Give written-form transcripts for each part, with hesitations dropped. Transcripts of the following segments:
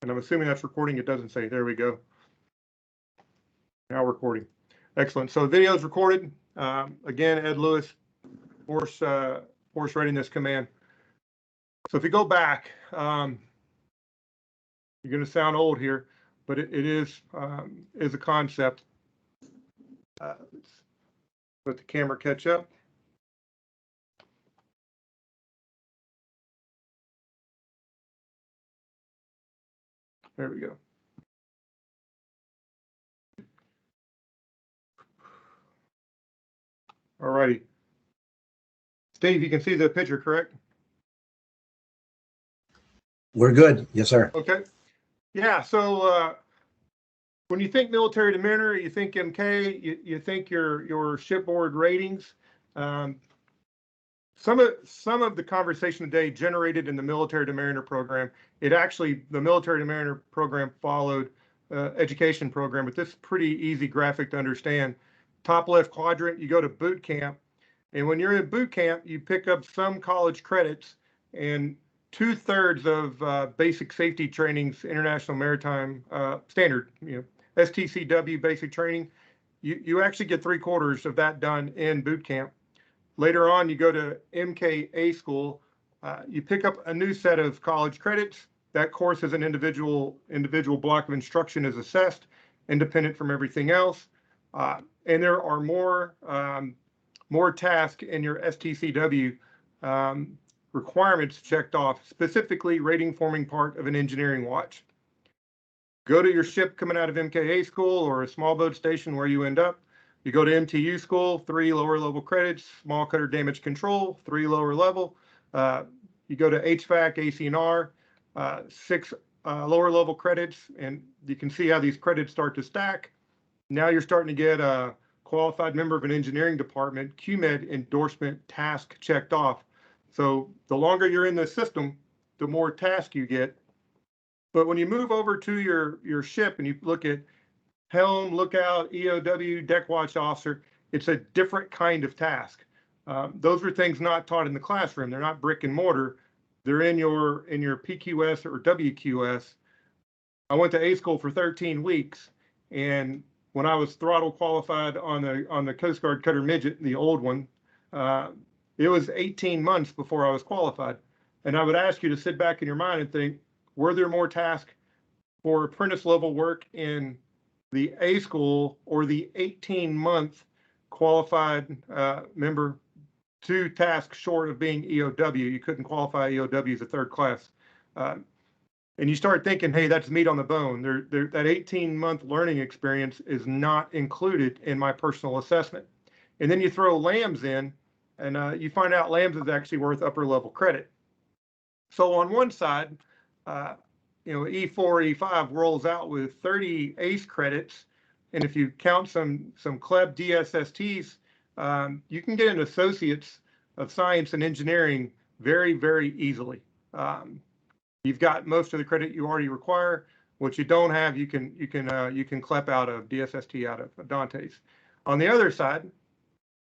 And I'm assuming that's recording. It doesn't say. There we go. Now recording. Excellent. So the video is recorded. Again, Ed Lewis, force readiness command. So if you go back, you're going to sound old here, but it is a concept. Let's let the camera catch up. There we go. All righty. Steve, you can see the picture, correct? We're good. Yes, sir. Okay. Yeah. So when you think military demeanor, you think MK, you think your shipboard ratings. Some of the conversation today generated in the military demeanor program. The military demeanor program followed education program, but this is pretty easy graphic to understand. Top left quadrant, you go to boot camp, and when you're in boot camp, you pick up some college credits, and 2/3 of basic safety trainings, International Maritime Standard, STCW basic training, you actually get 3/4 of that done in boot camp. Later on, you go to MKA school, you pick up a new set of college credits. That course as an individual block of instruction is assessed, independent from everything else. And there are more tasks in your STCW requirements checked off, specifically rating forming part of an engineering watch. Go to your ship coming out of MKA school or a small boat station where you end up. You go to MTU school, 3 lower level credits, small cutter damage control, 3 lower level. You go to HVAC, AC&R, 6 lower level credits, and you can see how these credits start to stack. Now you're starting to get a qualified member of an engineering department, QMed endorsement task checked off. So the longer you're in the system, the more task you get. But when you move over to your ship and you look at helm, lookout, EOW, deck watch officer, it's a different kind of task. Those are things not taught in the classroom. They're not brick and mortar. They're in your PQS or WQS. I went to A school for 13 weeks, and when I was throttle qualified on the Coast Guard cutter midget, the old one, it was 18 months before I was qualified. And I would ask you to sit back in your mind and think, were there more tasks for apprentice level work in the A school or the 18-month qualified member, 2 tasks short of being EOW? You couldn't qualify EOW as a 3rd class. And you start thinking, hey, that's meat on the bone. That 18-month learning experience is not included in my personal assessment. And then you throw LAMS in, and you find out LAMS is actually worth upper level credit. So on one side, E4, E5 rolls out with 30 ACE credits, and if you count some CLEB DSSTs, you can get an Associates of Science and Engineering very, very easily. You've got most of the credit you already require. What you don't have, you can CLEP out of DSST, out of Dante's. On the other side,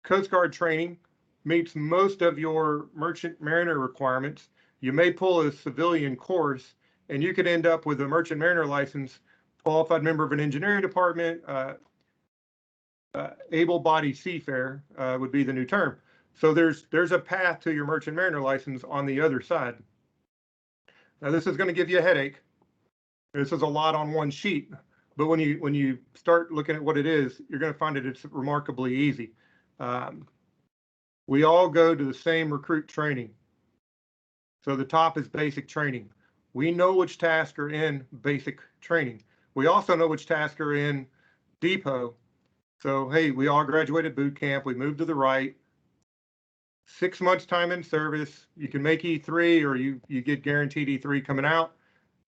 Coast Guard training meets most of your merchant mariner requirements. You may pull a civilian course, and you could end up with a merchant mariner license, qualified member of an engineering department, able-bodied seafarer would be the new term. So there's a path to your merchant mariner license on the other side. Now this is going to give you a headache. This is a lot on one sheet, but when you start looking at what it is, you're going to find it's remarkably easy. We all go to the same recruit training. So the top is basic training. We know which tasks are in basic training. We also know which tasks are in depot. So, hey, we all graduated boot camp. We moved to the right. 6 months time in service. You can make E3 or you get guaranteed E3 coming out.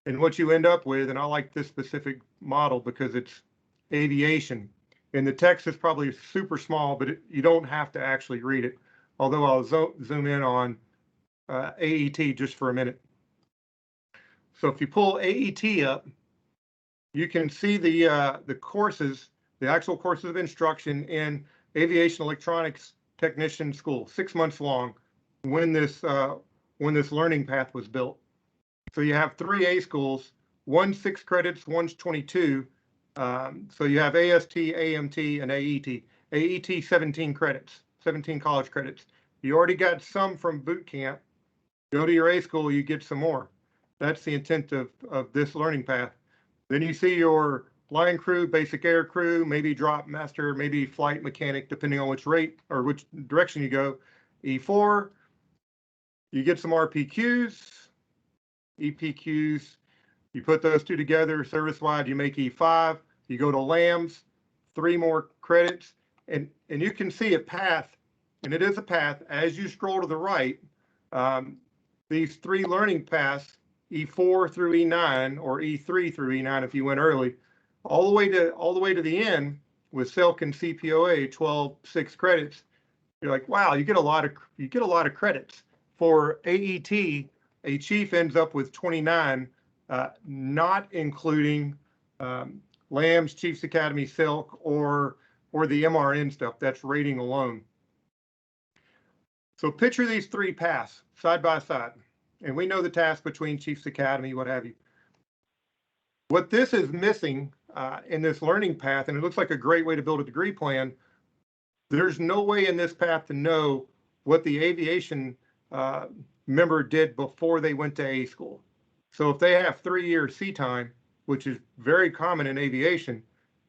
And what you end up with, and I like this specific model because it's aviation. And the text is probably super small, but you don't have to actually read it. Although I'll zoom in on AET just for a minute. So if you pull AET up, you can see the courses, the actual courses of instruction in aviation electronics technician school, 6 months long, when this learning path was built. So you have 3 A schools, One's 6 credits, one's 22. So you have AST, AMT, and AET. AET, 17 credits, 17 college credits. You already got some from boot camp. Go to your A school, you get some more. That's the intent of this learning path. Then you see your line crew, basic air crew, maybe drop master, maybe flight mechanic, depending on which rate or which direction you go. E4, you get some RPQs, EPQs. You put those two together, service-wide, you make E5. You go to LAMs, 3 more credits, and you can see a path, and it is a path. As you scroll to the right, these 3 learning paths, E4 through E9 or E3 through E9 if you went early, all the way to the end with Silk and CPOA, 12 6 credits. You're like, wow, you get a lot of credits. For AET, a chief ends up with 29, not including LAMS, Chiefs Academy, Silk, or the MRN stuff. That's rating alone. So picture these 3 paths side by side, and we know the task between Chiefs Academy, what have you. What this is missing in this learning path, and it looks like a great way to build a degree plan, there's no way in this path to know what the aviation member did before they went to A school. So if they have 3 years sea time, which is very common in aviation,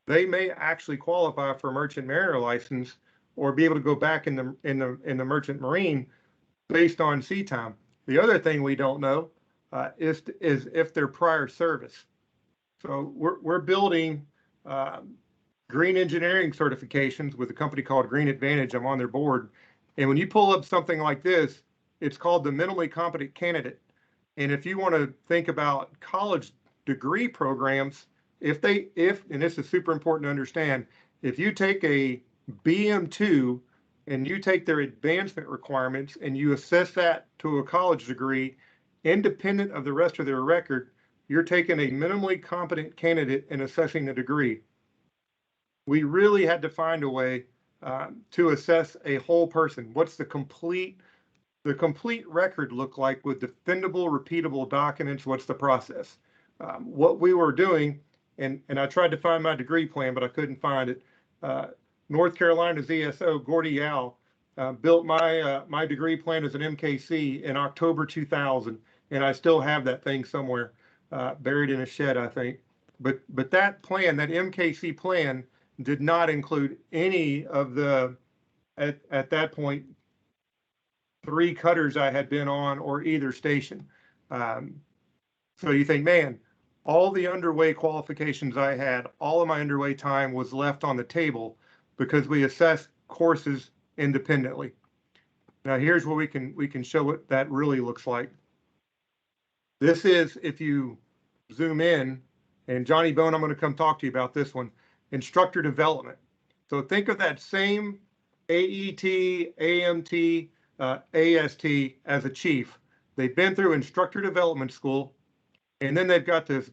they may actually qualify for a merchant mariner license or be able to go back in the merchant marine based on sea time. The other thing we don't know is if their prior service. So we're building green engineering certifications with a company called Green Advantage. I'm on their board. And when you pull up something like this, it's called the minimally competent candidate. And if you want to think about college degree programs, and this is super important to understand, if you take a BM2 and you take their advancement requirements and you assess that to a college degree, independent of the rest of their record, you're taking a minimally competent candidate and assessing the degree. We really had to find a way to assess a whole person. What's the complete record look like with defendable, repeatable documents? What's the process? What we were doing, and I tried to find my degree plan, but I couldn't find it. North Carolina's ESO, Gordy Yao, built my degree plan as an MKC in October 2000, and I still have that thing somewhere buried in a shed, I think. But that plan, that MKC plan, did not include any of the, at that point, 3 cutters I had been on or either station. So you think, man, all the underway qualifications I had, all of my underway time was left on the table because we assessed courses independently. Now here's where we can show what that really looks like. This is, if you zoom in, and Johnny Bone, I'm going to come talk to you about this one, instructor development. So think of that same AET, AMT, AST as a chief. They've been through instructor development school, and then they've got this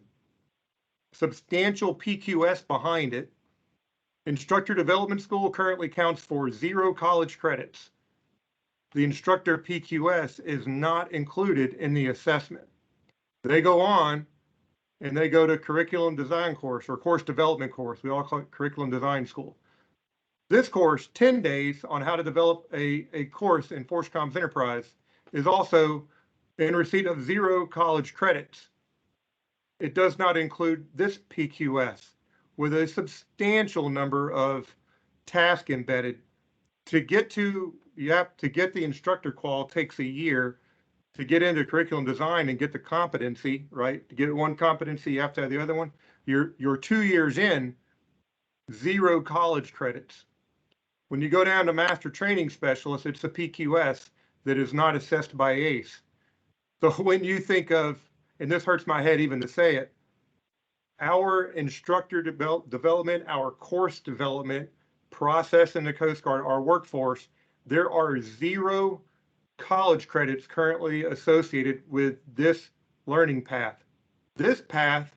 substantial PQS behind it. Instructor development school currently counts for 0 college credits. The instructor PQS is not included in the assessment. They go on and they go to curriculum design course or course development course. We all call it curriculum design school. This course, 10 days on how to develop a course in Force Comms Enterprise, is also in receipt of 0 college credits. It does not include this PQS with a substantial number of tasks embedded. To get the instructor qual takes a year. To get into curriculum design and get the competency, right? To get one competency, you have to have the other one. You're 2 years in, 0 college credits. When you go down to master training specialist, it's a PQS that is not assessed by ACE. So when you think of, and this hurts my head even to say it, our instructor development, our course development process in the Coast Guard, our workforce, there are 0 college credits currently associated with this learning path. This path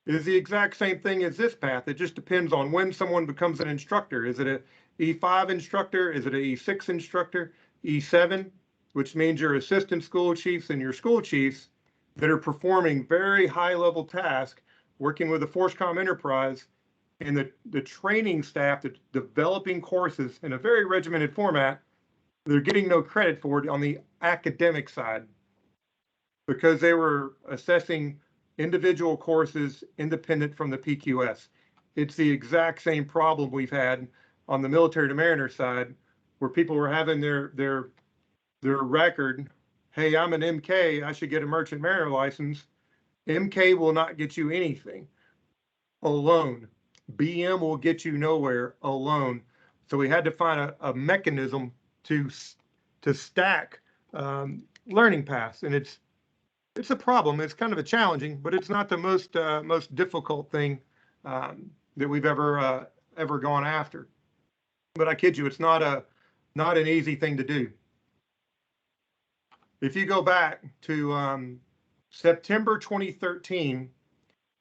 is the exact same thing as this path. It just depends on when someone becomes an instructor. Is it an E5 instructor? Is it an E6 instructor? E7, which means your assistant school chiefs and your school chiefs, that are performing very high-level tasks, working with the ForceCom enterprise, and the training staff that's developing courses in a very regimented format, they're getting no credit for it on the academic side because they were assessing individual courses independent from the PQS. It's the exact same problem we've had on the military to mariner side, where people were having their record, hey, I'm an MK, I should get a merchant mariner license. MK will not get you anything alone. BM will get you nowhere alone. So we had to find a mechanism to stack learning paths, and it's a problem. It's kind of a challenging, but it's not the most difficult thing that we've ever gone after. But I kid you, it's not an easy thing to do. If you go back to September 2013,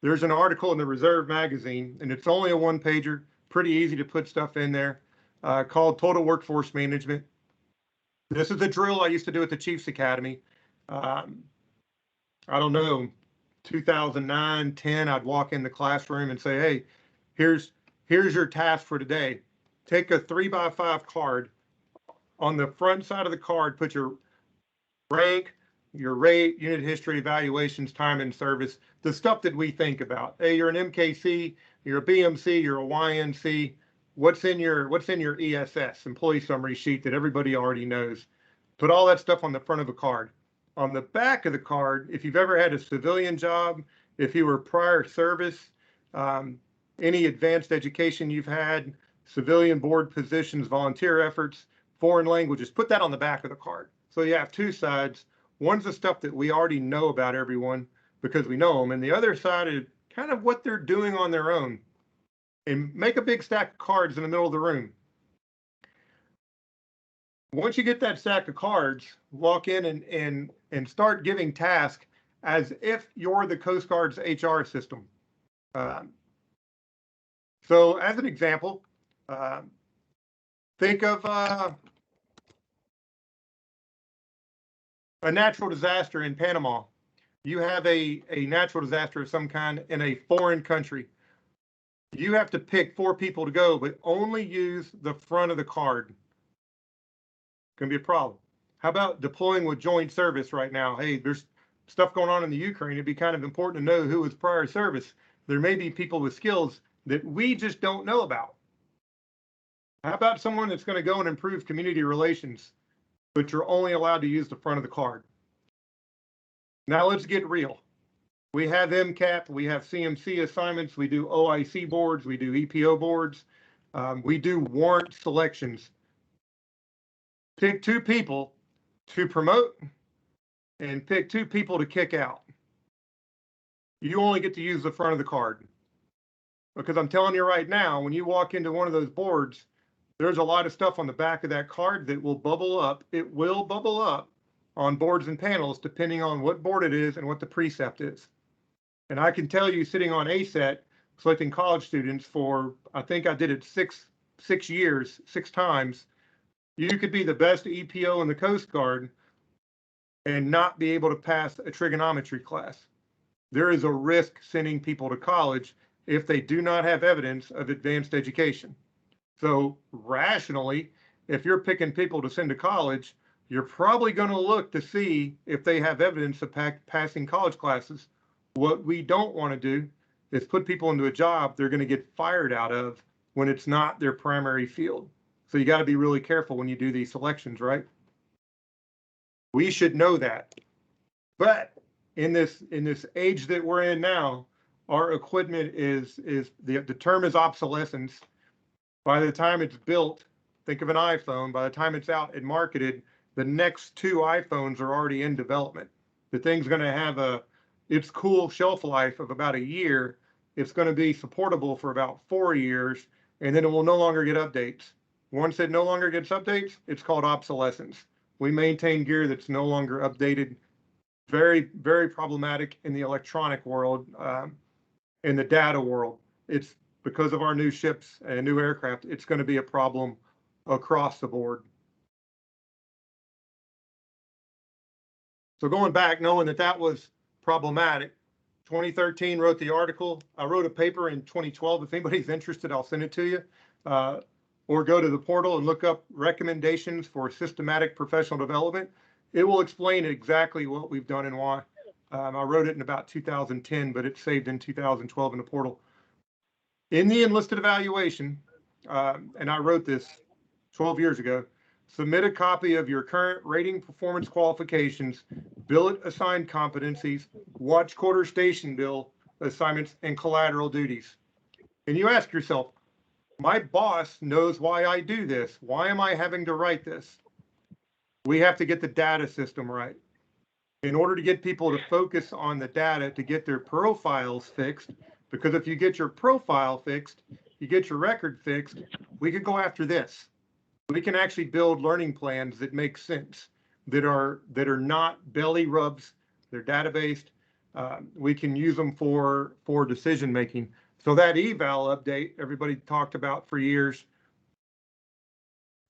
there's an article in the Reserve magazine, and it's only a one-pager, pretty easy to put stuff in there, called Total Workforce Management. This is a drill I used to do at the Chiefs Academy. I don't know, 2009, 10, I'd walk in the classroom and say, hey, here's your task for today. Take a 3x5 card. On the front side of the card, put your rank, your rate, unit history, evaluations, time and service, the stuff that we think about. Hey, you're an MKC, you're a BMC, you're a YNC. What's in your ESS, employee summary sheet, that everybody already knows? Put all that stuff on the front of a card. On the back of the card, if you've ever had a civilian job, if you were prior service, any advanced education you've had, civilian board positions, volunteer efforts, foreign languages, put that on the back of the card. So you have two sides. One's the stuff that we already know about everyone because we know them, and the other side is kind of what they're doing on their own. And make a big stack of cards in the middle of the room. Once you get that stack of cards, walk in and start giving tasks as if you're the Coast Guard's HR system. So as an example, think of a natural disaster in Panama. You have a natural disaster of some kind in a foreign country. You have to pick 4 people to go, but only use the front of the card. Can be a problem. How about deploying with joint service right now? Hey, there's stuff going on in the Ukraine. It'd be kind of important to know who was prior service. There may be people with skills that we just don't know about. How about someone that's going to go and improve community relations, but you're only allowed to use the front of the card? Now let's get real. We have MCAP, we have CMC assignments, we do OIC boards, we do EPO boards, we do warrant selections. Pick 2 people to promote and pick 2 people to kick out. You only get to use the front of the card. Because I'm telling you right now, when you walk into one of those boards, there's a lot of stuff on the back of that card that will bubble up. It will bubble up on boards and panels, depending on what board it is and what the precept is. And I can tell you, sitting on ASET, selecting college students for, I think I did it six years, 6 times, you could be the best EPO in the Coast Guard and not be able to pass a trigonometry class. There is a risk sending people to college if they do not have evidence of advanced education. So rationally, if you're picking people to send to college, you're probably going to look to see if they have evidence of passing college classes. What we don't want to do is put people into a job they're going to get fired out of when it's not their primary field. So you got to be really careful when you do these selections, right? We should know that. But in this age that we're in now, our equipment is the term is obsolescence. By the time it's built, think of an iPhone, by the time it's out and marketed, the next 2 iPhones are already in development. The thing's going to have its cool shelf life of about a year. It's going to be supportable for about 4 years, and then it will no longer get updates. Once it no longer gets updates, it's called obsolescence. We maintain gear that's no longer updated. Very, very problematic in the electronic world, in the data world. It's because of our new ships and new aircraft, it's going to be a problem across the board. So going back, knowing that was problematic. 2013 wrote the article. I wrote a paper in 2012. If anybody's interested, I'll send it to you. Or go to the portal and look up recommendations for systematic professional development. It will explain exactly what we've done and why. I wrote it in about 2010, but it's saved in 2012 in the portal. In the enlisted evaluation, and I wrote this 12 years ago, submit a copy of your current rating performance qualifications, billet assigned competencies, watch quarter station bill assignments, and collateral duties. And you ask yourself, my boss knows why I do this. Why am I having to write this? We have to get the data system right. In order to get people to focus on the data, to get their profiles fixed, because if you get your profile fixed, you get your record fixed, we can go after this. We can actually build learning plans that make sense, that are not belly rubs, they're data-based. We can use them for decision making. So that eval update everybody talked about for years,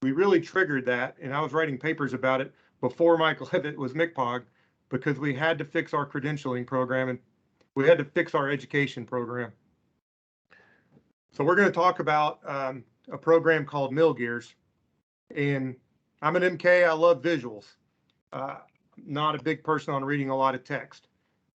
we really triggered that, and I was writing papers about it before Michael Levitt was MCPOG, because we had to fix our credentialing program and we had to fix our education program. So we're going to talk about a program called MilGears. And I'm an MK, I love visuals. Not a big person on reading a lot of text.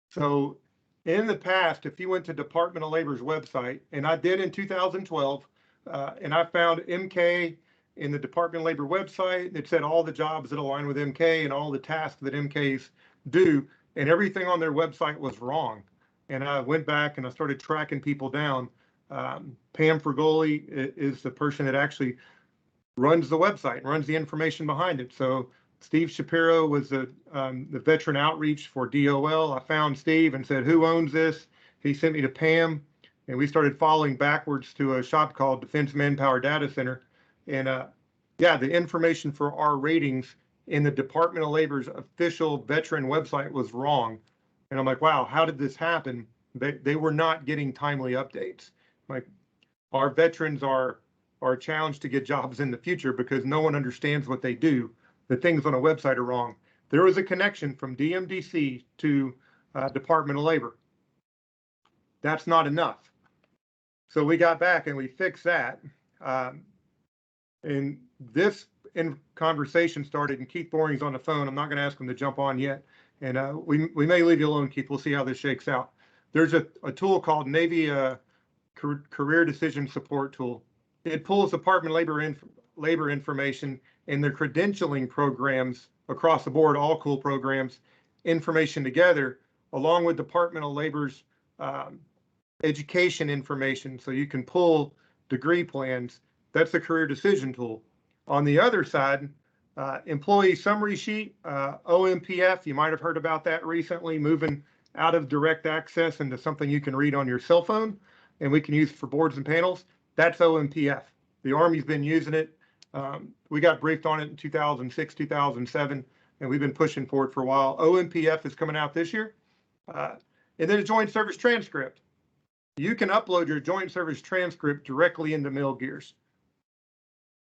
So in the past, if you went to Department of Labor's website, and I did in 2012, and I found MK in the Department of Labor website, it said all the jobs that align with MK and all the tasks that MKs do, and everything on their website was wrong. And I went back and I started tracking people down. Pam Frugoli is the person that actually runs the website and runs the information behind it. So Steve Shapiro was the veteran outreach for DOL. I found Steve and said, who owns this? He sent me to Pam, and we started following backwards to a shop called Defense Manpower Data Center. And yeah, the information for our ratings in the Department of Labor's official veteran website was wrong. And I'm like, wow, how did this happen? They were not getting timely updates. Like, our veterans are challenged to get jobs in the future because no one understands what they do. The things on a website are wrong. There was a connection from DMDC to Department of Labor. That's not enough. So we got back and we fixed that. And this conversation started, and Keith Boring's on the phone. I'm not going to ask him to jump on yet. And we may leave you alone, Keith. We'll see how this shakes out. There's a tool called Navy Career Decision Support Tool. It pulls Department of Labor information and their credentialing programs across the board, all cool programs, information together, along with Department of Labor's education information. So you can pull degree plans. That's the career decision tool. On the other side, employee summary sheet, OMPF, you might have heard about that recently, moving out of direct access into something you can read on your cell phone, and we can use for boards and panels. That's OMPF. The Army's been using it. We got briefed on it in 2006, 2007, and we've been pushing for it for a while. OMPF is coming out this year. And then a joint service transcript. You can upload your joint service transcript directly into MilGears.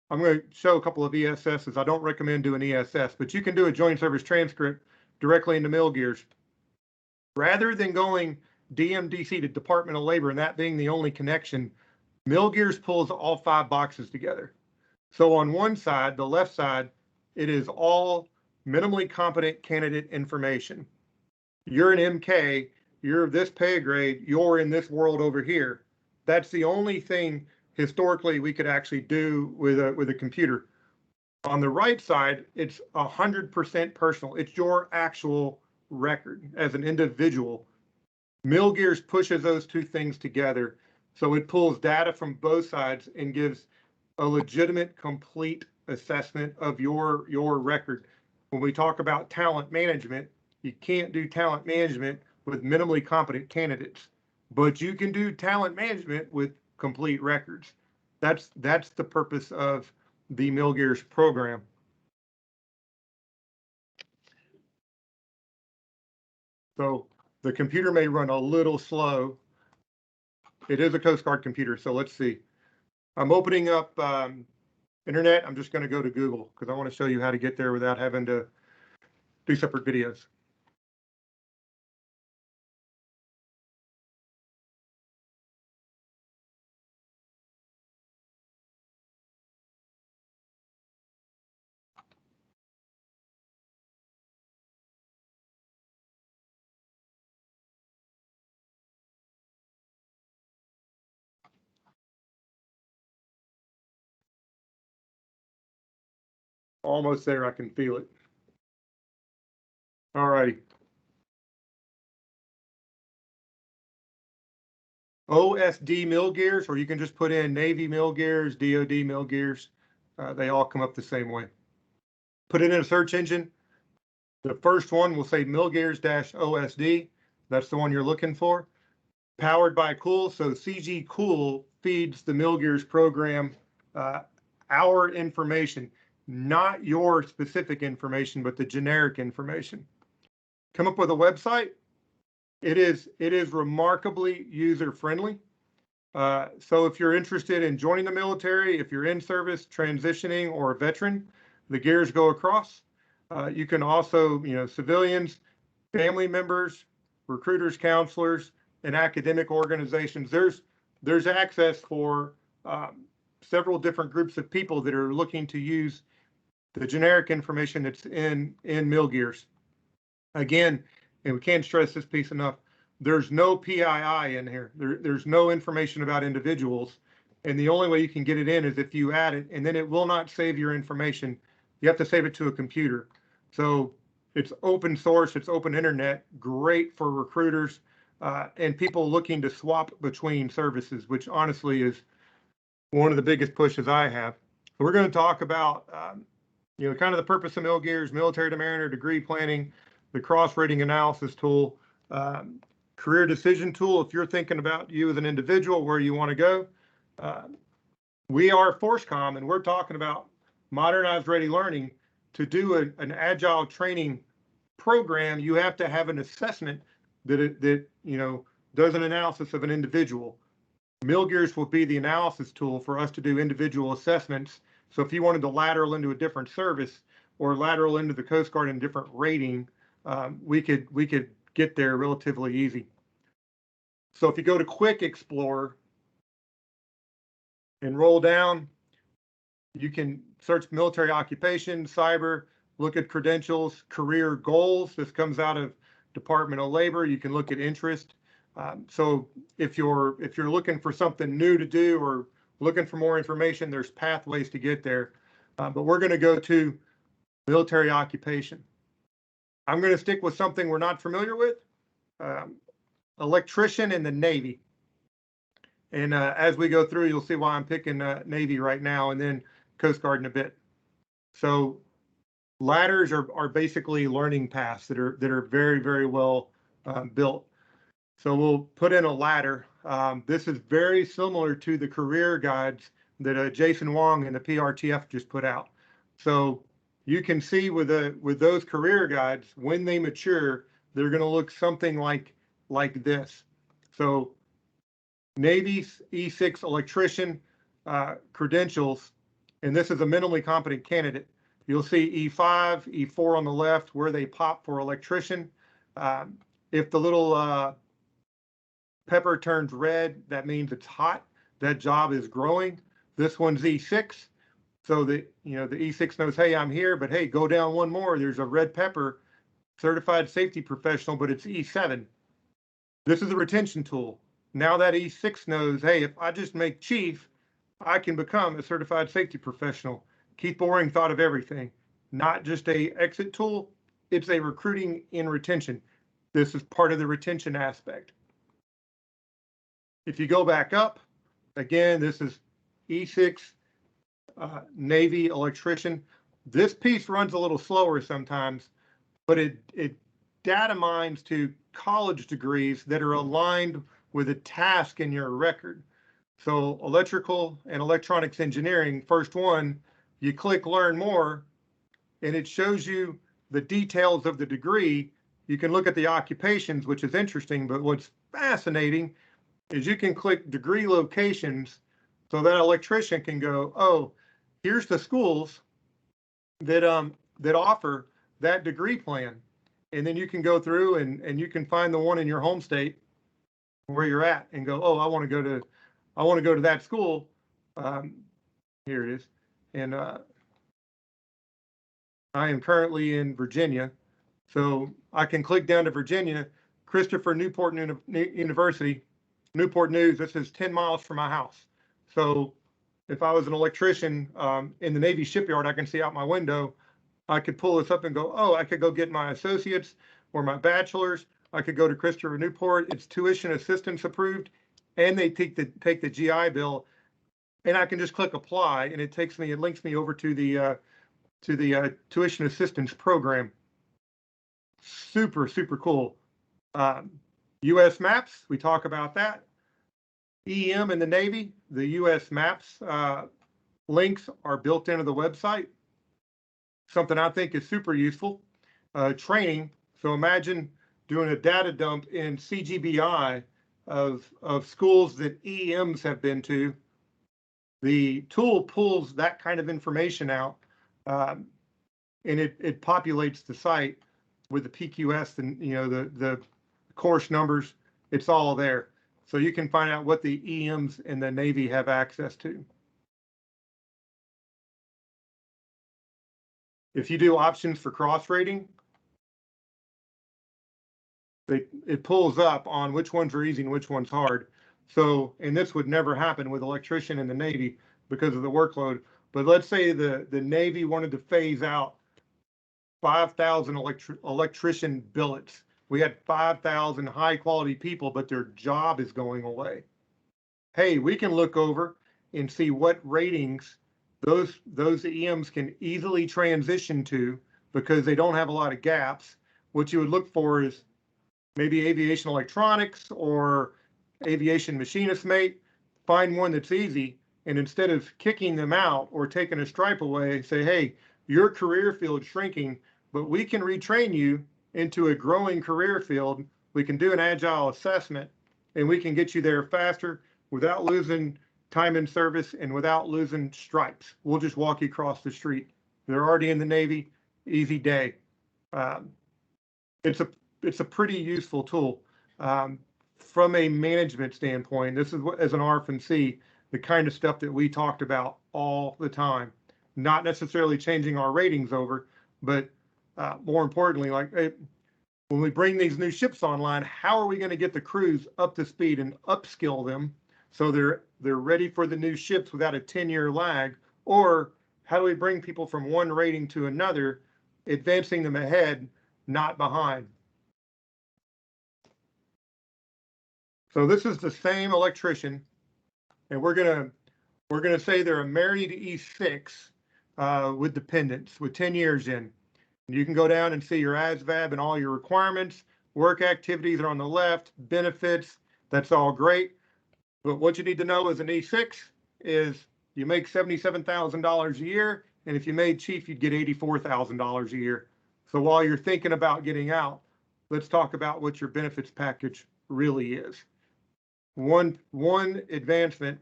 I'm going to show a couple of ESSs. I don't recommend doing ESS, but you can do a joint service transcript directly into MilGears. Rather than going DMDC to Department of Labor and that being the only connection, MilGears pulls all 5 boxes together. So on one side, the left side, it is all minimally competent candidate information. You're an MK, you're this pay grade, you're in this world over here. That's the only thing historically we could actually do with a computer. On the right side, it's 100% personal. It's your actual record as an individual. MilGears pushes those two things together. So it pulls data from both sides and gives a legitimate, complete assessment of your record. When we talk about talent management, you can't do talent management with minimally competent candidates, but you can do talent management with complete records. That's the purpose of the MilGears program. So the computer may run a little slow. It is a Coast Guard computer, so let's see. I'm opening up internet. I'm just going to go to Google because I want to show you how to get there without having to do separate videos. Almost there. I can feel it. All righty. OSD MilGears, or you can just put in Navy MilGears, DoD MilGears. They all come up the same way. Put it in a search engine. The first one will say MilGears-OSD. That's the one you're looking for. Powered by Cool. So CG Cool feeds the MilGears program our information, not your specific information, but the generic information. Come up with a website. It is remarkably user-friendly. So if you're interested in joining the military, if you're in service, transitioning, or a veteran, the gears go across. You can also, civilians, family members, recruiters, counselors, and academic organizations. There's access for several different groups of people that are looking to use the generic information that's in MilGears. Again, and we can't stress this piece enough, there's no PII in here. There's no information about individuals. And the only way you can get it in is if you add it, and then it will not save your information. You have to save it to a computer. So it's open source, it's open internet, great for recruiters and people looking to swap between services, which honestly is one of the biggest pushes I have. So we're going to talk about, kind of the purpose of MilGears, military to mariner degree planning, the cross-rating analysis tool, career decision tool. If you're thinking about you as an individual, where you want to go, we are ForceCom, and we're talking about modernized ready learning. To do an agile training program, you have to have an assessment that does an analysis of an individual. MilGears will be the analysis tool for us to do individual assessments. So if you wanted to lateral into a different service or lateral into the Coast Guard in a different rating, we could get there relatively easy. So if you go to Quick Explorer and roll down, you can search military occupation, cyber, look at credentials, career goals. This comes out of Department of Labor. You can look at interest. So if you're looking for something new to do or looking for more information, there's pathways to get there. But we're going to go to military occupation. I'm going to stick with something we're not familiar with, electrician in the Navy. And as we go through, you'll see why I'm picking Navy right now and then Coast Guard in a bit. So ladders are basically learning paths that are very, very well built. So we'll put in a ladder. This is very similar to the career guides that Jason Wong and the PRTF just put out. So you can see with those career guides, when they mature, they're going to look something like this. So Navy's E6 electrician credentials, and this is a minimally competent candidate. You'll see E5, E4 on the left where they pop for electrician. If the little pepper turns red, that means it's hot. That job is growing. This one's E6. So the E6 knows, hey, I'm here, but hey, go down one more. There's a red pepper, certified safety professional, but it's E7. This is a retention tool. Now that E6 knows, hey, if I just make chief, I can become a certified safety professional. Keith Boring thought of everything, not just a exit tool. It's a recruiting and retention. This is part of the retention aspect. If you go back up, again, this is E6 Navy electrician. This piece runs a little slower sometimes, but it data mines to college degrees that are aligned with a task in your record. So electrical and electronics engineering, first one, you click learn more, and it shows you the details of the degree. You can look at the occupations, which is interesting, but what's fascinating is you can click degree locations so that electrician can go, oh, here's the schools that offer that degree plan. And then you can go through and you can find the one in your home state where you're at and go, oh, I want to go to that school. Here it is. And I am currently in Virginia. So I can click down to Virginia, Christopher Newport University, Newport News. This is 10 miles from my house. So if I was an electrician in the Navy shipyard, I can see out my window. I could pull this up and go, oh, I could go get my associates or my bachelor's. I could go to Christopher Newport. It's tuition assistance approved, and they take the GI Bill, and I can just click apply, and it links me over to the tuition assistance program. Super, super cool. U.S. maps, we talk about that. EM in the Navy, the U.S. maps links are built into the website. Something I think is super useful. Training. So imagine doing a data dump in CGBI of schools that EMs have been to. The tool pulls that kind of information out, and it populates the site with the PQS and the course numbers. It's all there, so you can find out what the EMs in the Navy have access to. If you do options for cross rating, it pulls up on which ones are easy and which one's hard. So, and this would never happen with electrician in the Navy because of the workload. But let's say the Navy wanted to phase out 5,000 electrician billets. We had 5,000 high quality people, but their job is going away. Hey, we can look over and see what ratings those EMs can easily transition to because they don't have a lot of gaps. What you would look for is maybe aviation electronics or aviation machinist mate. Find one that's easy, and instead of kicking them out or taking a stripe away, say, hey, your career field shrinking, but we can retrain you into a growing career field. We can do an agile assessment, and we can get you there faster without losing time in service and without losing stripes. We'll just walk you across the street. They're already in the Navy, easy day. It's a pretty useful tool. From a management standpoint, this is as an RF&C, the kind of stuff that we talked about all the time. Not necessarily changing our ratings over, but more importantly, like when we bring these new ships online, how are we going to get the crews up to speed and upskill them so they're ready for the new ships without a 10-year lag? Or how do we bring people from one rating to another, advancing them ahead, not behind? So this is the same electrician, and we're gonna say they're a married E6 with dependents with 10 years in. And you can go down and see your ASVAB and all your requirements. Work activities are on the left, benefits, that's all great. But what you need to know as an E6 is you make $77,000 a year, and if you made chief, you'd get $84,000 a year. So while you're thinking about getting out, let's talk about what your benefits package really is. One advancement,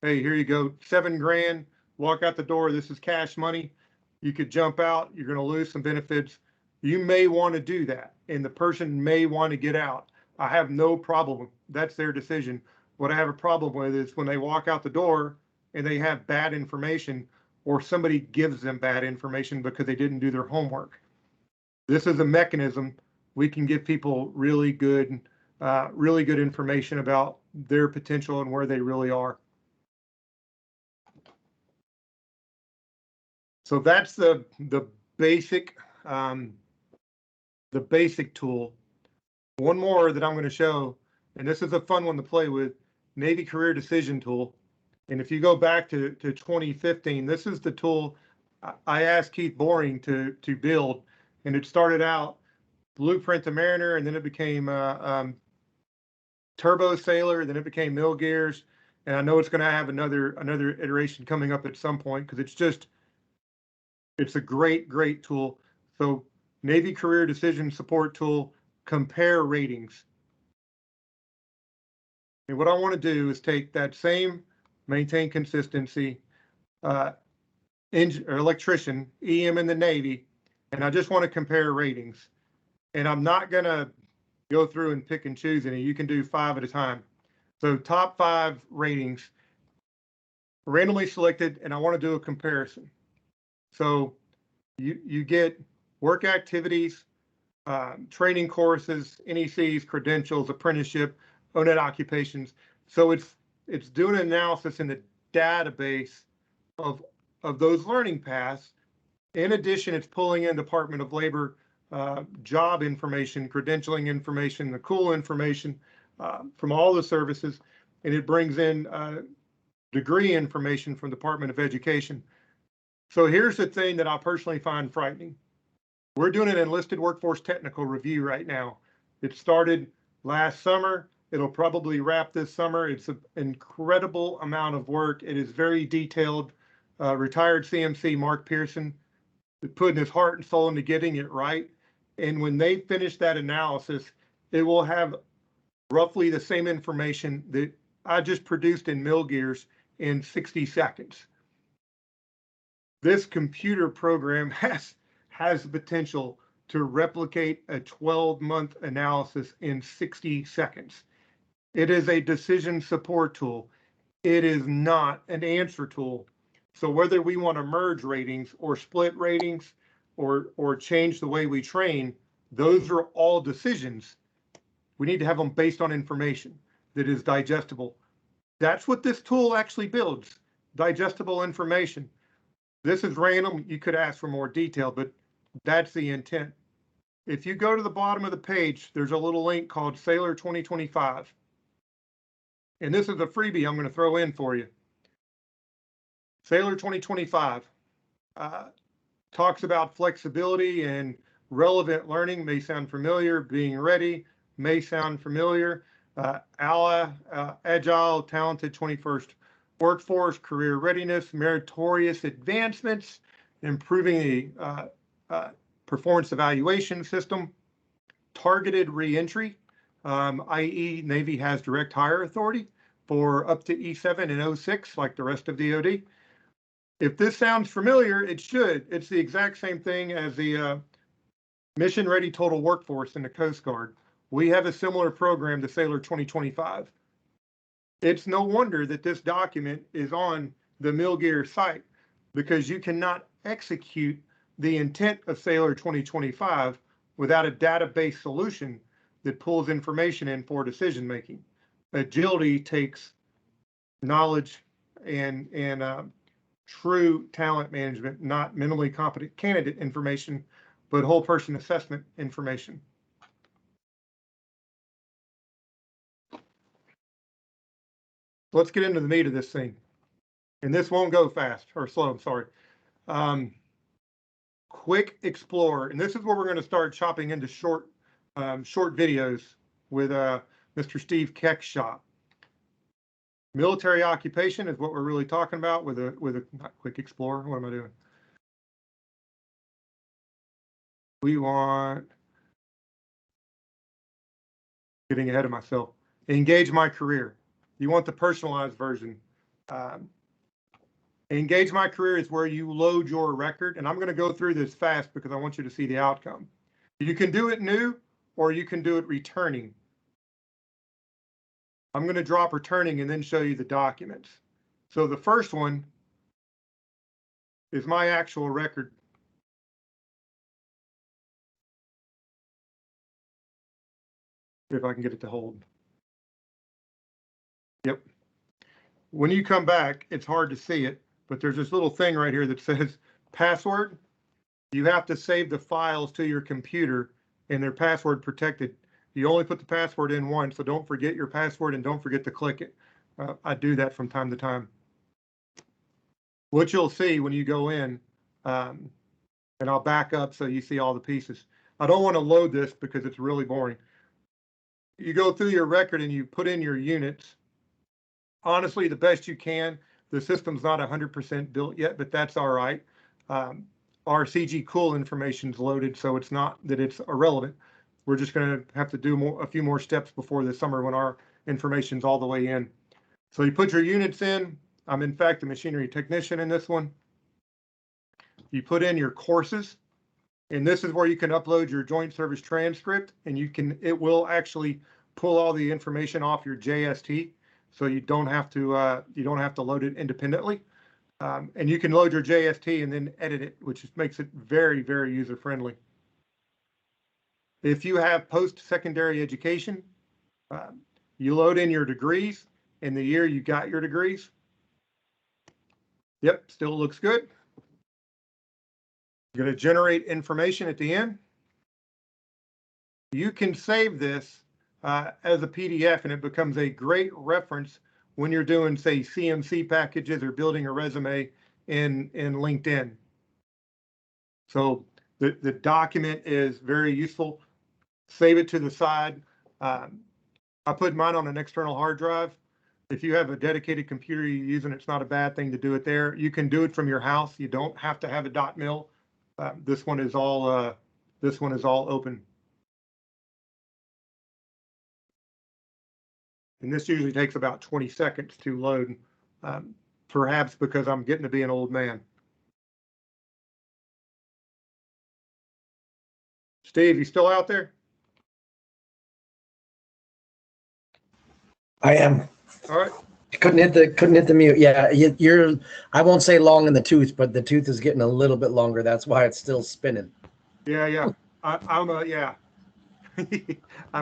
hey, here you go, $7 grand, walk out the door, this is cash money. You could jump out, you're gonna lose some benefits. You may wanna do that, and the person may wanna get out. I have no problem, that's their decision. What I have a problem with is when they walk out the door and they have bad information, or somebody gives them bad information because they didn't do their homework. This is a mechanism. We can give people really good information about their potential and where they really are. So that's the basic tool. One more that I'm going to show, and this is a fun one to play with, Navy Career Decision Tool. And if you go back to 2015, this is the tool I asked Keith Boring to build, and it started out Blueprint to Mariner, and then it became Turbo Sailor, then it became MilGears, and I know it's going to have another iteration coming up at some point because it's a great tool. So Navy Career Decision Support Tool, compare ratings. And what I want to do is take that same maintain consistency electrician, EM in the Navy, and I just want to compare ratings. And I'm not going to go through and pick and choose any. You can do 5 at a time. So top 5 ratings, randomly selected, and I want to do a comparison. So you get work activities, training courses, NECs, credentials, apprenticeship, ONET occupations. So it's doing an analysis in the database of those learning paths. In addition, it's pulling in Department of Labor job information, credentialing information, the cool information from all the services, and it brings in degree information from Department of Education. So here's the thing that I personally find frightening. We're doing an enlisted workforce technical review right now. It started last summer. It'll probably wrap this summer. It's an incredible amount of work. It is very detailed. Retired CMC Mark Pearson putting his heart and soul into getting it right. And when they finish that analysis, it will have roughly the same information that I just produced in MilGears in 60 seconds. This computer program has the potential to replicate a 12-month analysis in 60 seconds. It is a decision support tool. It is not an answer tool. So whether we want to merge ratings or split ratings or change the way we train, those are all decisions. We need to have them based on information that is digestible. That's what this tool actually builds, digestible information. This is random. You could ask for more detail, but that's the intent. If you go to the bottom of the page, there's a little link called Sailor 2025. And this is a freebie I'm going to throw in for you. Sailor 2025 talks about flexibility and relevant learning. May sound familiar. Being ready may sound familiar. Agile, talented 21st workforce, career readiness, meritorious advancements, improving the performance evaluation system, targeted reentry, i.e. Navy has direct hire authority for up to E7 and 06 like the rest of the OD. If this sounds familiar, it should. It's the exact same thing as the Mission Ready Total Workforce in the Coast Guard. We have a similar program to Sailor 2025. It's no wonder that this document is on the MilGears site, because you cannot execute the intent of Sailor 2025 without a database solution that pulls information in for decision making. Agility takes knowledge and true talent management, not minimally competent candidate information, but whole person assessment information. Let's get into the meat of this thing. And this won't go fast or slow, I'm sorry. Quick Explorer, and this is where we're going to start chopping into short videos with Mr. Steve Keck's shop. Military occupation is what we're really talking about with a not Quick Explorer. What am I doing? We want, getting ahead of myself. Engage my career. You want the personalized version. Engage my career is where you load your record, and I'm going to go through this fast because I want you to see the outcome. You can do it new, or you can do it returning. I'm going to drop returning and then show you the documents. So the first one is my actual record. If I can get it to hold. Yep. When you come back, it's hard to see it, but there's this little thing right here that says password. You have to save the files to your computer, and they're password protected. You only put the password in once, so don't forget your password and don't forget to click it. I do that from time to time. What you'll see when you go in, and I'll back up so you see all the pieces. I don't want to load this because it's really boring. You go through your record and you put in your units. Honestly, the best you can. The system's not 100% built yet, but that's all right. Our CG cool information's loaded, so it's not that it's irrelevant. We're just going to have to do a few more steps before the summer when our information's all the way in. So you put your units in. I'm in fact a machinery technician in this one. You put in your courses, and this is where you can upload your joint service transcript, and it will actually pull all the information off your JST, so you don't have to load it independently. And you can load your JST and then edit it, which makes it very, very user friendly. If you have post-secondary education, you load in your degrees and the year you got your degrees. Yep, still looks good. You're going to generate information at the end. You can save this as a PDF, and it becomes a great reference when you're doing, say, CMC packages or building a resume in LinkedIn. So the document is very useful. Save it to the side. I put mine on an external hard drive. If you have a dedicated computer you're using, it's not a bad thing to do it there. You can do it from your house. You don't have to have a .mil. This one is all open. And this usually takes about 20 seconds to load, perhaps because I'm getting to be an old man. Steve, you still out there? I am. All right. Couldn't hit the mute. Yeah, you're. I won't say long in the tooth, but the tooth is getting a little bit longer. That's why it's still spinning. Yeah. Yeah. I'm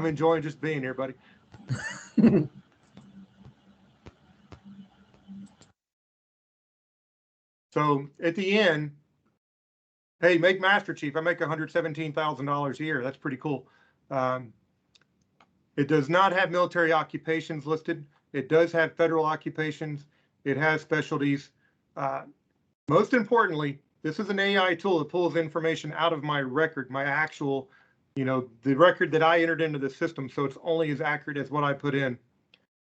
enjoying just being here, buddy. So at the end, hey, make Master Chief. I make $117,000 a year. That's pretty cool. It does not have military occupations listed. It does have federal occupations. It has specialties. Most importantly, this is an AI tool that pulls information out of my record, my actual, the record that I entered into the system. So it's only as accurate as what I put in.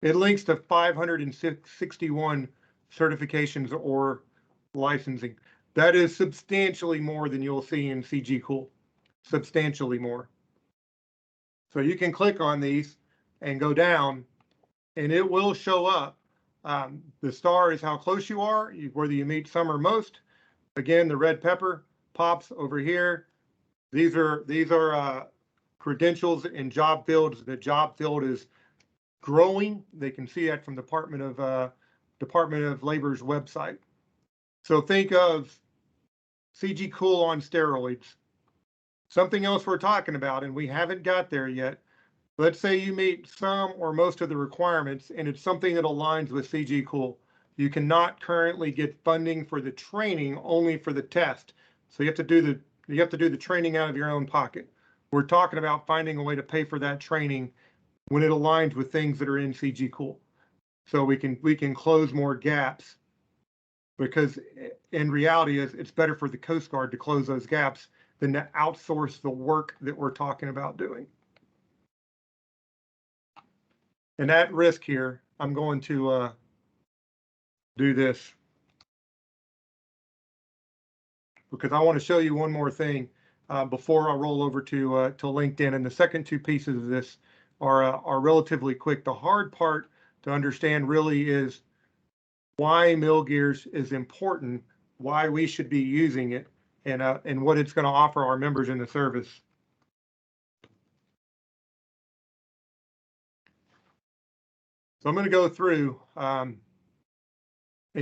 It links to 561 certifications or licensing. That is substantially more than you'll see in CG Cool. Substantially more. So you can click on these and go down, and it will show up. The star is how close you are, whether you meet some or most. Again, the red pepper pops over here. These are credentials in job fields. The job field is growing. They can see that from Department of Labor's website. So think of CG Cool on steroids. Something else we're talking about, and we haven't got there yet. Let's say you meet some or most of the requirements, and it's something that aligns with CG Cool. You cannot currently get funding for the training, only for the test. So you have to do the training out of your own pocket. We're talking about finding a way to pay for that training when it aligns with things that are in CG Cool. So we can close more gaps, because in reality it's better for the Coast Guard to close those gaps than to outsource the work that we're talking about doing. And at risk here, I'm going to do this because I want to show you one more thing before I roll over to LinkedIn. And the second two pieces of this are relatively quick. The hard part to understand really is why MilGears is important, why we should be using it, and what it's going to offer our members in the service. So I'm going to go through and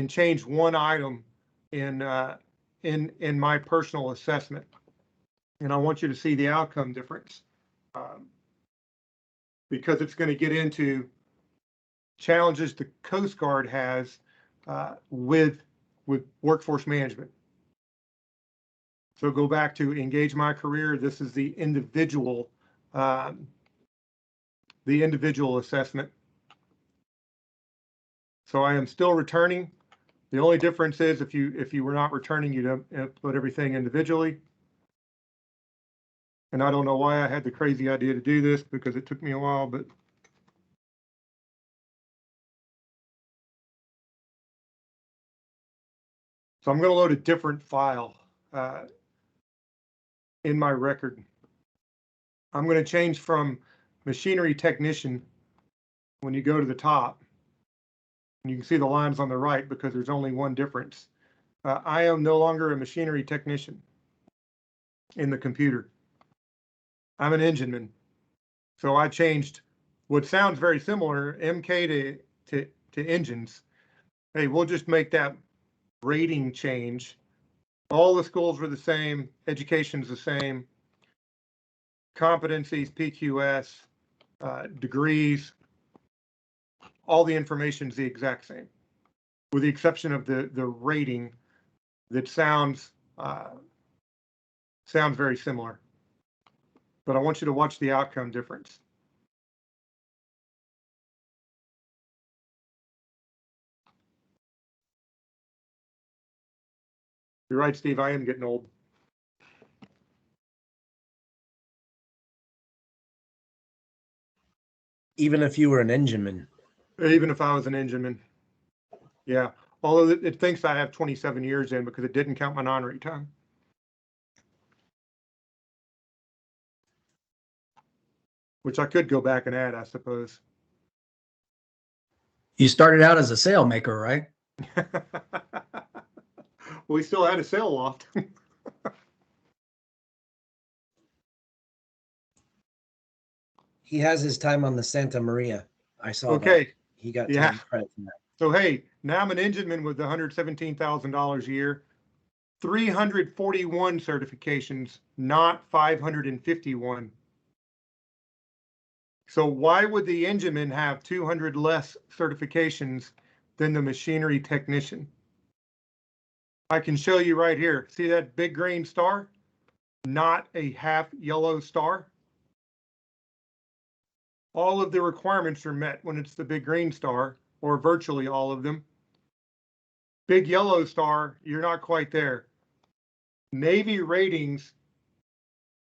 change one item in my personal assessment, and I want you to see the outcome difference because it's going to get into challenges the Coast Guard has with workforce management. So go back to engage my career. This is the individual assessment. So I am still returning. The only difference is if you were not returning, you don't put everything individually. And I don't know why I had the crazy idea to do this because it took me a while, but so I'm going to load a different file in my record. I'm going to change from machinery technician when you go to the top. And you can see the lines on the right because there's only one difference. I am no longer a machinery technician in the computer. I'm an engineman. So I changed what sounds very similar, MK to engines. Hey, we'll just make that rating change. All the schools were the same, education's the same, competencies, PQS, degrees, all the information's the exact same. with the exception of the rating that sounds very similar. But I want you to watch the outcome difference. You're right, Steve, I am getting old. Even if you were an engineman. Even if I was an engineman. Yeah, although it thinks I have 27 years in because it didn't count my non-rate time. Which I could go back and add, I suppose. You started out as a sail maker, right? Well, we still had a sail loft. He has his time on the Santa Maria. I saw Okay. that. He got Yeah. time credit for that. So, hey, now I'm an engineman with $117,000 a year, 341 certifications, not 551. So why would the engineman have 200 less certifications than the machinery technician? I can show you right here. See that big green star? Not a half yellow star. All of the requirements are met when it's the big green star, or virtually all of them. Big yellow star, you're not quite there. Navy ratings,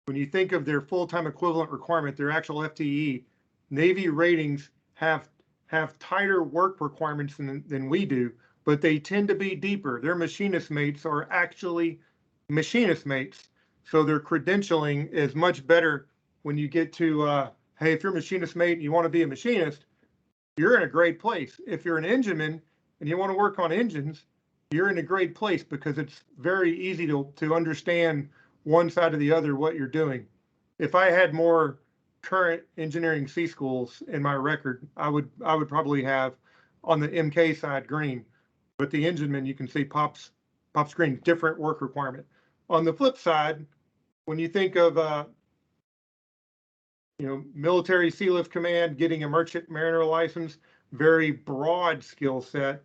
when you think of their full-time equivalent requirement, their actual FTE, Navy ratings have tighter work requirements than we do, but they tend to be deeper. Their machinist mates are actually machinist mates, so their credentialing is much better when you get to, hey, if you're a machinist mate and you want to be a machinist, you're in a great place. If you're an engineman and you want to work on engines, you're in a great place because it's very easy to understand one side or the other what you're doing. If I had more current engineering C schools in my record, I would probably have on the MK side green, but the engineman you can see pops green, different work requirement. On the flip side, when you think of military sea lift command, getting a merchant mariner license, very broad skill set,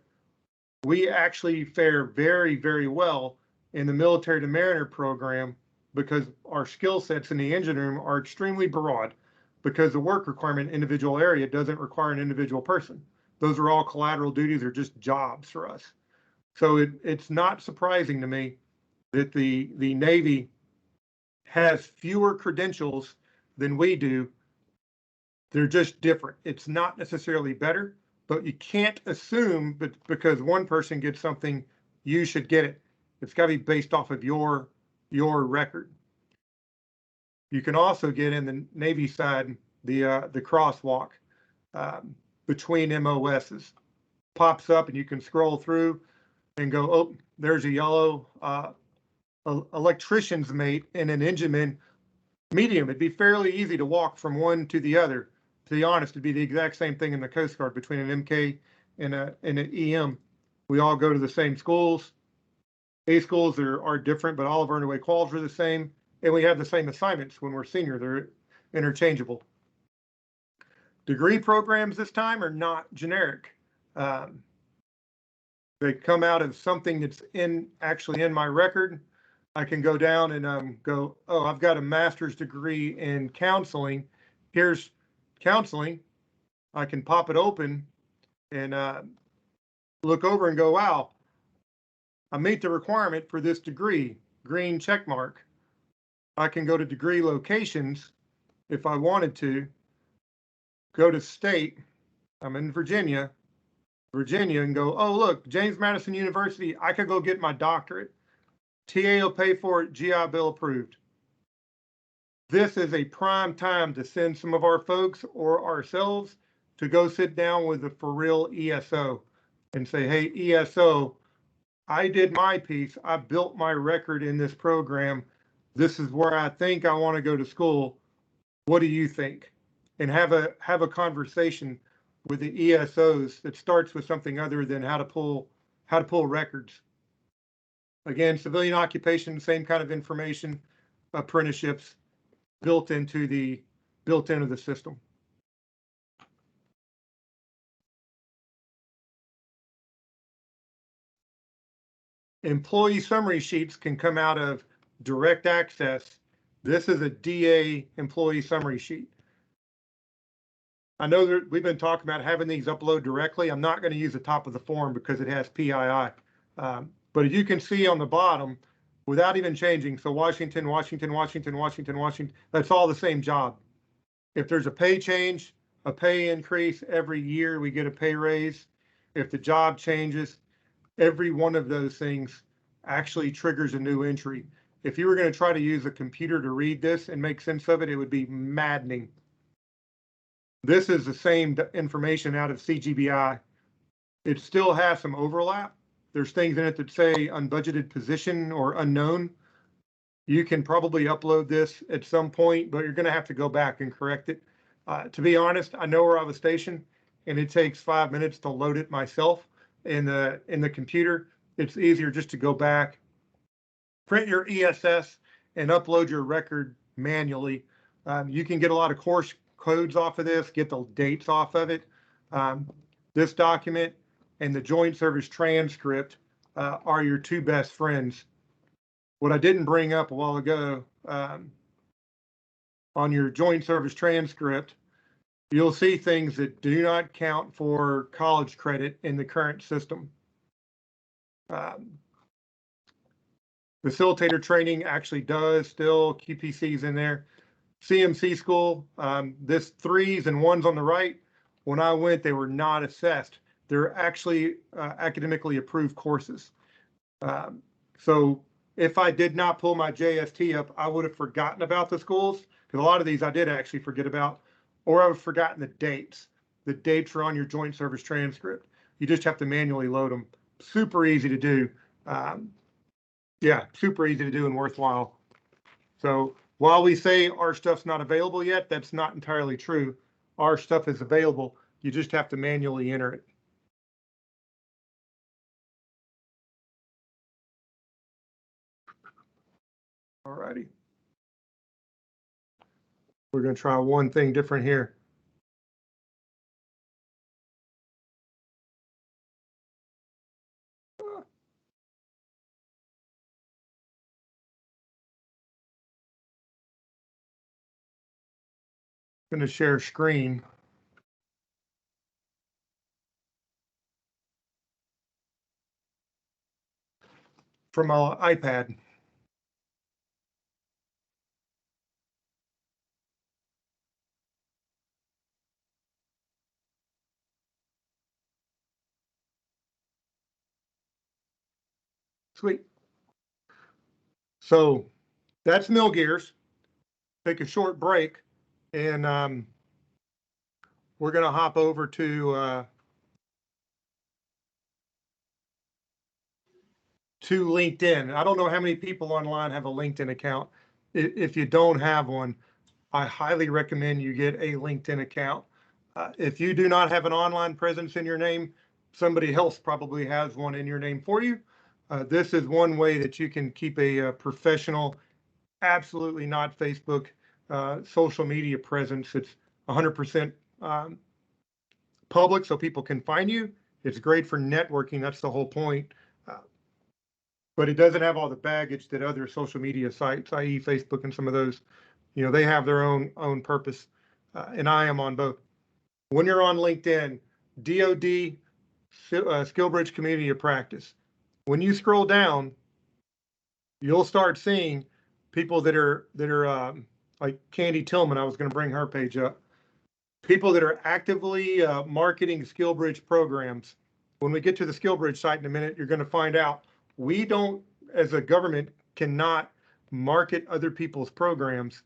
we actually fare very, very well in the military to mariner program because our skill sets in the engine room are extremely broad because the work requirement individual area doesn't require an individual person. Those are all collateral duties or just jobs for us. So it's not surprising to me that the Navy has fewer credentials than we do. They're just different. It's not necessarily better, but you can't assume but because one person gets something, you should get it. It's got to be based off of your record. You can also get in the Navy side the crosswalk between MOSs. Pops up and you can scroll through and go, oh, there's a yellow electrician's mate and an engineman medium. It'd be fairly easy to walk from one to the other. To be honest, it'd be the exact same thing in the Coast Guard between an MK and an EM. We all go to the same schools. A schools are different, but all of our underway quals are the same, and we have the same assignments when we're senior. They're interchangeable. Degree programs this time are not generic. They come out of something that's actually in my record. I can go down and go, oh, I've got a master's degree in counseling. Here's counseling. I can pop it open and look over and go, wow, I meet the requirement for this degree, green check mark. I can go to degree locations if I wanted to, go to state. I'm in Virginia, and go, oh, look, James Madison University, I could go get my doctorate. TA will pay for it, GI Bill approved. This is a prime time to send some of our folks or ourselves to go sit down with a for real ESO and say, hey, ESO, I did my piece. I built my record in this program. This is where I think I want to go to school. What do you think? And have a conversation with the ESOs that starts with something other than how to pull records. Again, civilian occupation, same kind of information, apprenticeships built into the system. Employee summary sheets can come out of direct access. This is a DA employee summary sheet. I know that we've been talking about having these upload directly. I'm not going to use the top of the form because it has PII. But you can see on the bottom, without even changing, so Washington, Washington, Washington, Washington, Washington, that's all the same job. If there's a pay change, a pay increase, every year we get a pay raise. If the job changes, every one of those things actually triggers a new entry. If you were going to try to use a computer to read this and make sense of it, it would be maddening. This is the same information out of CGBI. It still has some overlap. There's things in it that say unbudgeted position or unknown. You can probably upload this at some point, but you're going to have to go back and correct it. To be honest, I know where I was stationed, and it takes 5 minutes to load it myself in the computer. It's easier just to go back, print your ESS, and upload your record manually. You can get a lot of course codes off of this, get the dates off of it. This document and the joint service transcript are your two best friends. What I didn't bring up a while ago, on your joint service transcript, you'll see things that do not count for college credit in the current system. Facilitator training actually does still, QPC's in there. CMC school, this 3s and 1s on the right, when I went, they were not assessed. They're actually academically approved courses. So if I did not pull my JST up, I would have forgotten about the schools, because a lot of these I did actually forget about, or I would have forgotten the dates. The dates are on your joint service transcript. You just have to manually load them. Super easy to do. Yeah, super easy to do and worthwhile. So while we say our stuff's not available yet, that's not entirely true. Our stuff is available. You just have to manually enter it. All righty. We're going to try one thing different here. I'm going to share screen. From my iPad. Sweet. So that's MilGears. Take a short break, and we're going to hop over to LinkedIn. I don't know how many people online have a LinkedIn account. If you don't have one, I highly recommend you get a LinkedIn account. If you do not have an online presence in your name, somebody else probably has one in your name for you. This is one way that you can keep a professional, absolutely not Facebook, social media presence. It's 100% public, so people can find you. It's great for networking. That's the whole point. But it doesn't have all the baggage that other social media sites, i.e. Facebook and some of those, they have their own purpose. And I am on both. When you're on LinkedIn, DoD, SkillBridge Community of Practice. When you scroll down, you'll start seeing people that are like Candy Tillman. I was going to bring her page up. People that are actively marketing SkillBridge programs. When we get to the SkillBridge site in a minute, you're going to find out we don't, as a government, cannot market other people's programs.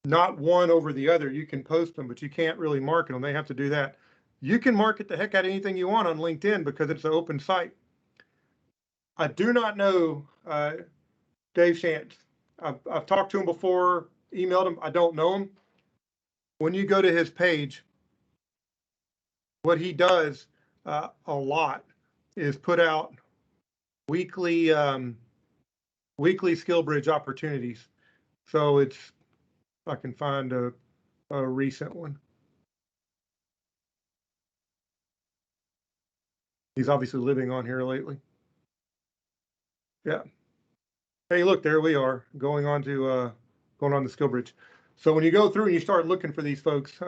Not one over the other. You can post them, but you can't really market them. They have to do that. You can market the heck out of anything you want on LinkedIn because it's an open site. I do not know Dave Shantz. I've talked to him before, emailed him. I don't know him. When you go to his page, what he does a lot is put out weekly SkillBridge opportunities. So it's, if I can find a a recent one. He's obviously living on here lately. Yeah. Hey, look, there we are going on to SkillBridge. So when you go through and you start looking for these folks,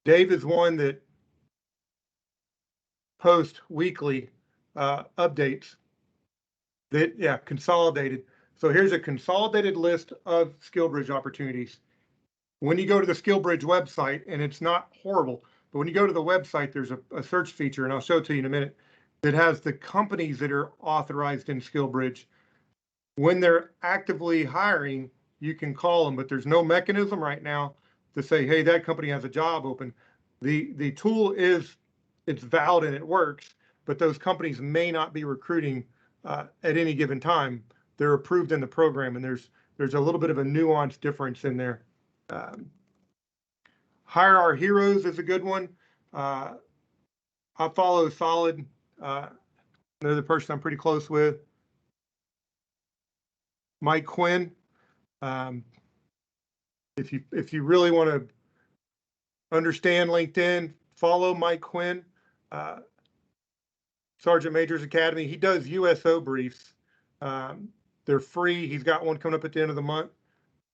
Dave is one that posts weekly updates that, yeah, consolidated. So here's a consolidated list of SkillBridge opportunities. When you go to the SkillBridge website, and it's not horrible, but when you go to the website, there's a search feature, and I'll show it to you in a minute, that has the companies that are authorized in SkillBridge. When they're actively hiring, you can call them, but there's no mechanism right now to say, hey, that company has a job open. The tool it's valid and it works, but those companies may not be recruiting at any given time. They're approved in the program, and there's a little bit of a nuance difference in there. Hire Our Heroes is a good one. I follow Solid, another person I'm pretty close with. Mike Quinn. If you really want to understand LinkedIn, follow Mike Quinn, Sergeant Major's Academy. He does USO briefs. They're free. He's got one coming up at the end of the month.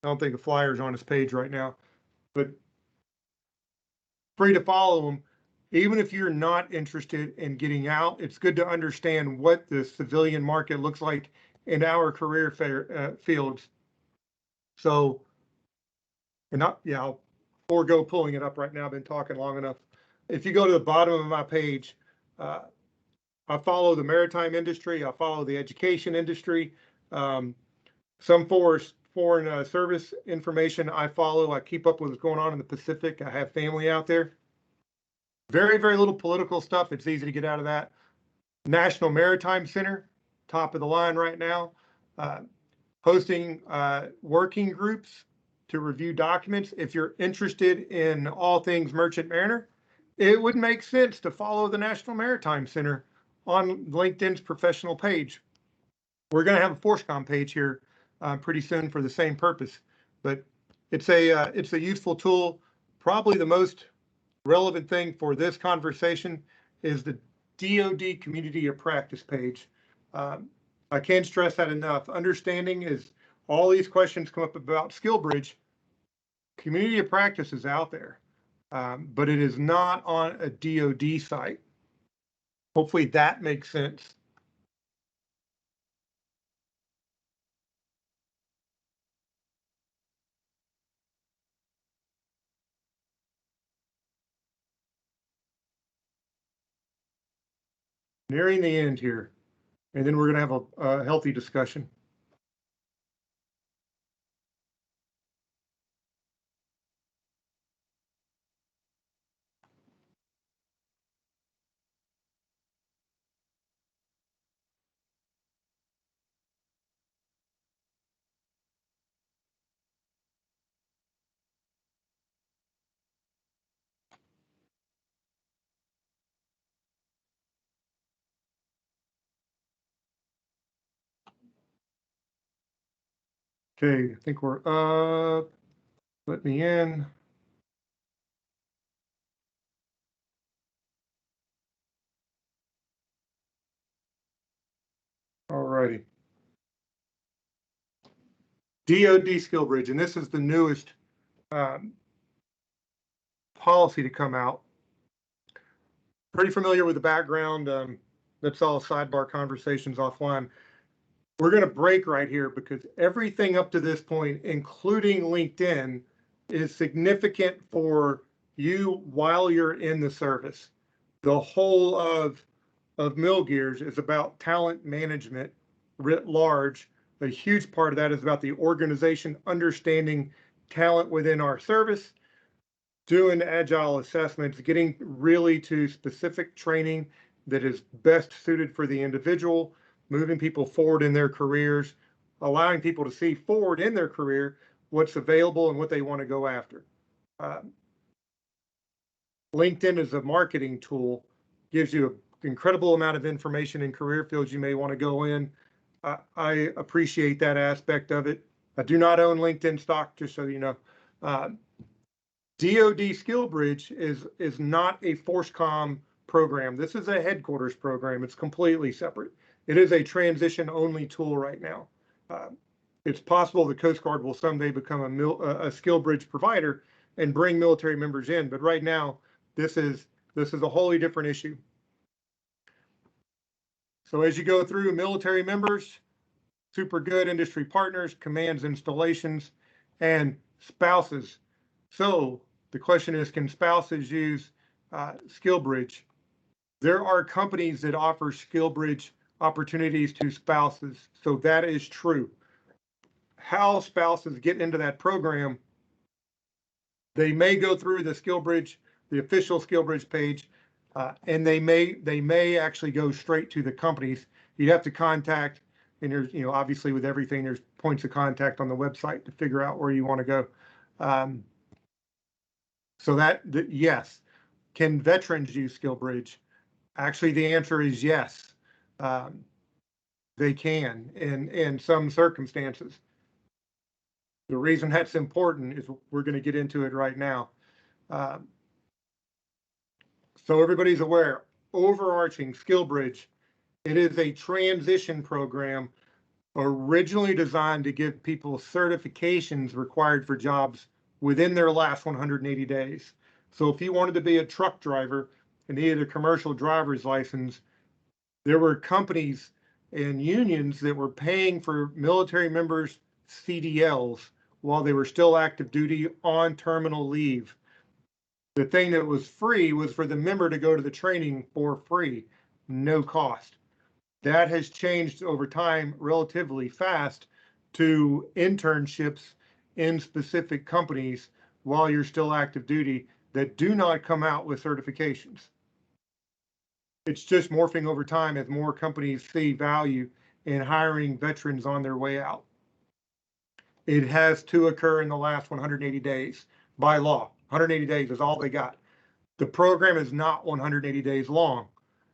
I don't think the flyer's on his page right now, but free to follow him. Even if you're not interested in getting out, it's good to understand what the civilian market looks like in our career fields. So, I'll forego pulling it up right now. I've been talking long enough. If you go to the bottom of my page, I follow the maritime industry. I follow the education industry. Some foreign service information I follow. I keep up with what's going on in the Pacific. I have family out there. Very, very little political stuff. It's easy to get out of that. National Maritime Center, top of the line right now. Hosting working groups to review documents. If you're interested in all things Merchant Mariner, it would make sense to follow the National Maritime Center on LinkedIn's professional page. We're going to have a ForceCom page here pretty soon for the same purpose, but it's a useful tool. Probably the most relevant thing for this conversation is the DoD Community of Practice page. I can't stress that enough. Understanding is all these questions come up about SkillBridge. Community of Practice is out there, but it is not on a DoD site. Hopefully that makes sense. Nearing the end here, and then we're going to have a healthy discussion. Okay, I think we're up. Let me in. All righty. DoD SkillBridge, and this is the newest policy to come out. Pretty familiar with the background. That's all sidebar conversations offline. We're going to break right here because everything up to this point, including LinkedIn, is significant for you while you're in the service. The whole of MilGears is about talent management writ large. A huge part of that is about the organization understanding talent within our service, doing agile assessments, getting really to specific training that is best suited for the individual, moving people forward in their careers, allowing people to see forward in their career what's available and what they want to go after. LinkedIn is a marketing tool, gives you an incredible amount of information in career fields you may want to go in. I appreciate that aspect of it. I do not own LinkedIn stock, just so you know. DoD SkillBridge is not a ForceCom program. This is a headquarters program. It's completely separate. It is a transition only tool right now. It's possible the Coast Guard will someday become a SkillBridge provider and bring military members in, but right now this is a wholly different issue. So as you go through military members, super good industry partners, commands, installations, and spouses. So the question is, can spouses use SkillBridge? There are companies that offer SkillBridge opportunities to spouses. So that is true. How spouses get into that program, they may go through the SkillBridge, the official SkillBridge page, and they may actually go straight to the companies. You have to contact, and there's, obviously with everything, there's points of contact on the website to figure out where you want to go. So yes. Can veterans use SkillBridge? Actually, the answer is yes. They can in some circumstances. The reason that's important is we're going to get into it right now. So everybody's aware, overarching SkillBridge, it is a transition program originally designed to give people certifications required for jobs within their last 180 days. So if you wanted to be a truck driver and needed a commercial driver's license, there were companies and unions that were paying for military members' CDLs while they were still active duty on terminal leave. The thing that was free was for the member to go to the training for free, no cost. That has changed over time relatively fast to internships in specific companies while you're still active duty that do not come out with certifications. It's just morphing over time as more companies see value in hiring veterans on their way out. It has to occur in the last 180 days by law. 180 days is all they got. The program is not 180 days long.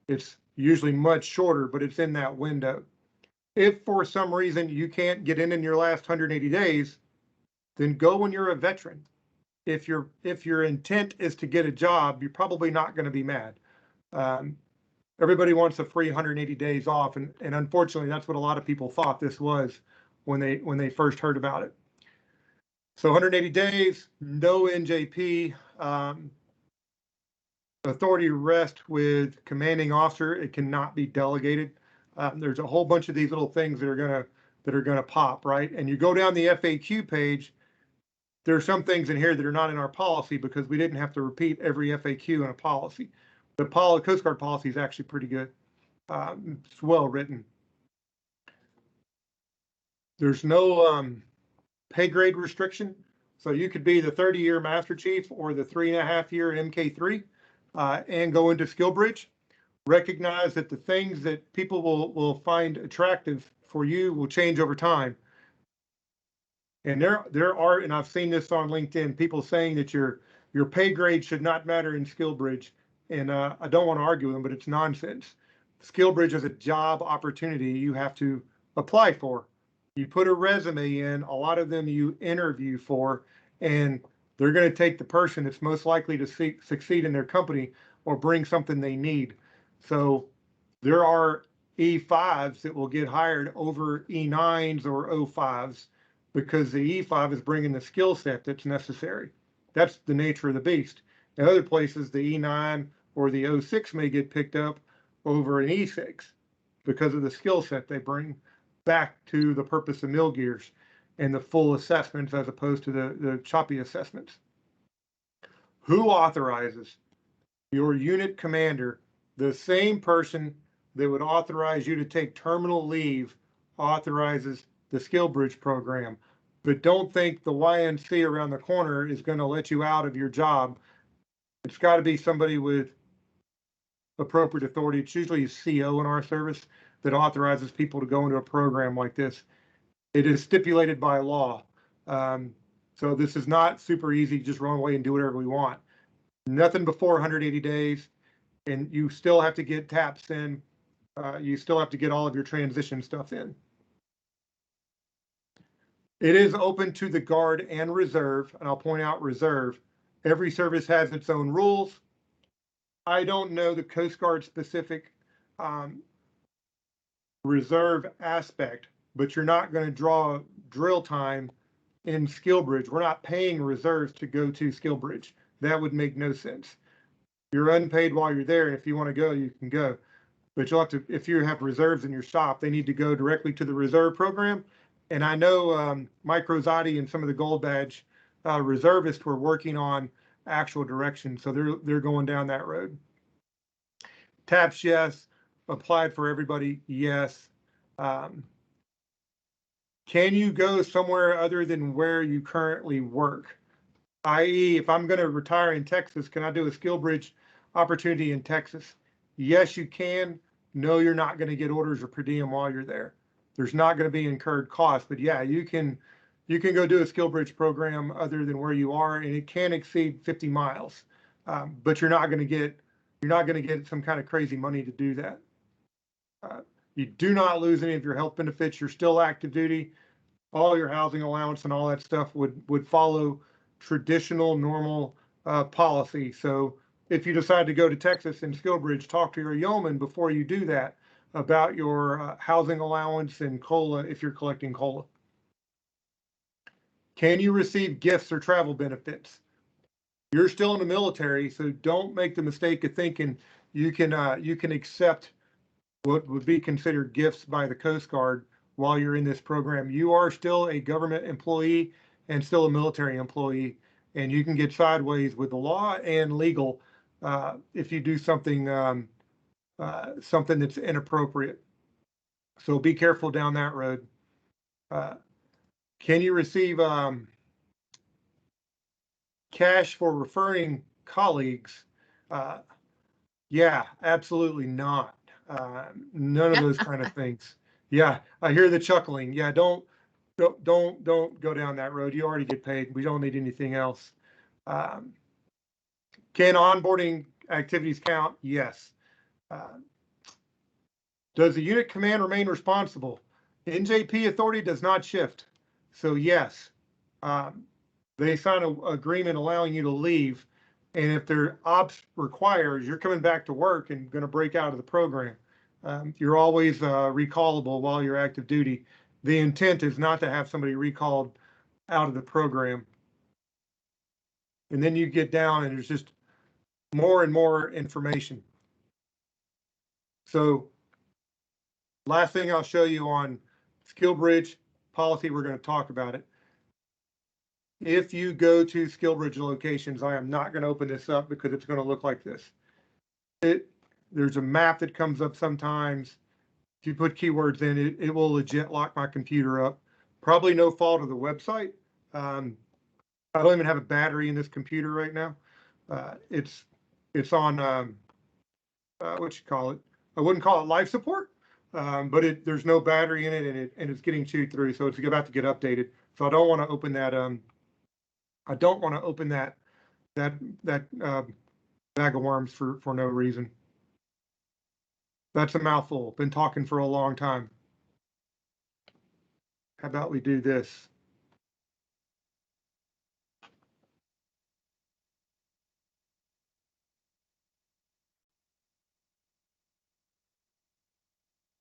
It's usually much shorter, but it's in that window. If for some reason you can't get in your last 180 days, then go when you're a veteran. If your intent is to get a job, you're probably not going to be mad. Everybody wants a free 180 days off, and unfortunately, that's what a lot of people thought this was when they first heard about it. So 180 days, no NJP. Authority rests with commanding officer. It cannot be delegated. There's a whole bunch of these little things that are gonna pop, right? And you go down the FAQ page. There are some things in here that are not in our policy because we didn't have to repeat every FAQ in a policy. The Coast Guard policy is actually pretty good. It's well written. There's no pay grade restriction. So you could be the 30-year Master Chief or the 3.5-year MK3 and go into SkillBridge. Recognize that the things that people will find attractive for you will change over time. And there are, and I've seen this on LinkedIn, people saying that your pay grade should not matter in SkillBridge. And I don't want to argue with them, but it's nonsense. SkillBridge is a job opportunity you have to apply for. You put a resume in, a lot of them you interview for, and they're going to take the person that's most likely to succeed in their company or bring something they need. So there are E5s that will get hired over E9s or O5s because the E5 is bringing the skill set that's necessary. That's the nature of the beast. In other places, the E9 or the O6 may get picked up over an E6 because of the skill set they bring back to the purpose of MilGears and the full assessments as opposed to the choppy assessments. Who authorizes? Your unit commander, the same person that would authorize you to take terminal leave, authorizes the SkillBridge program. But don't think the YNC around the corner is going to let you out of your job. It's got to be somebody with appropriate authority. It's usually a CO in our service that authorizes people to go into a program like this. It is stipulated by law. So this is not super easy, just run away and do whatever we want. Nothing before 180 days, and you still have to get TAPs in. You still have to get all of your transition stuff in. It is open to the Guard and Reserve, and I'll point out Reserve. Every service has its own rules. I don't know the Coast Guard specific reserve aspect, but you're not going to draw drill time in SkillBridge. We're not paying reserves to go to SkillBridge. That would make no sense. You're unpaid while you're there, and if you want to go, you can go. But you'll have to, if you have reserves in your shop, they need to go directly to the reserve program. And I know Mike Rosati and some of the gold badge reservists were working on actual directions, so they're going down that road. TAPS, yes. Applied for everybody, yes. Can you go somewhere other than where you currently work? I.e., if I'm going to retire in Texas, can I do a SkillBridge opportunity in Texas? Yes, you can. No, you're not going to get orders or per diem while you're there. There's not going to be incurred costs, but yeah, you can go do a SkillBridge program other than where you are, and it can exceed 50 miles. But you're not going to get some kind of crazy money to do that. You do not lose any of your health benefits. You're still active duty. All your housing allowance and all that stuff would follow traditional, normal policy. So if you decide to go to Texas and SkillBridge, talk to your yeoman before you do that about your housing allowance and COLA if you're collecting COLA. Can you receive gifts or travel benefits? You're still in the military, so don't make the mistake of thinking you can accept what would be considered gifts by the Coast Guard while you're in this program. You are still a government employee and still a military employee, and you can get sideways with the law and legal if you do something that's inappropriate. So be careful down that road. Can you receive cash for referring colleagues? Yeah, absolutely not. None of those kind of things. Yeah, I hear the chuckling. Yeah, don't go down that road. You already get paid. We don't need anything else. Can onboarding activities count? Yes. Does the unit command remain responsible? NJP authority does not shift. So yes, they sign an agreement allowing you to leave. And if their ops requires, you're coming back to work and going to break out of the program. You're always recallable while you're active duty. The intent is not to have somebody recalled out of the program. And then you get down and there's just more and more information. So last thing I'll show you on SkillBridge policy, we're going to talk about it. If you go to SkillBridge locations, I am not going to open this up because it's going to look like this. There's a map that comes up sometimes. If you put keywords in it, it will legit lock my computer up. Probably no fault of the website. I don't even have a battery in this computer right now. It's on what you call it. I wouldn't call it life support, but there's no battery in it, and it's getting chewed through, so it's about to get updated. So I don't want to open that. I don't want to open that bag of worms for no reason. That's a mouthful. Been talking for a long time. How about we do this?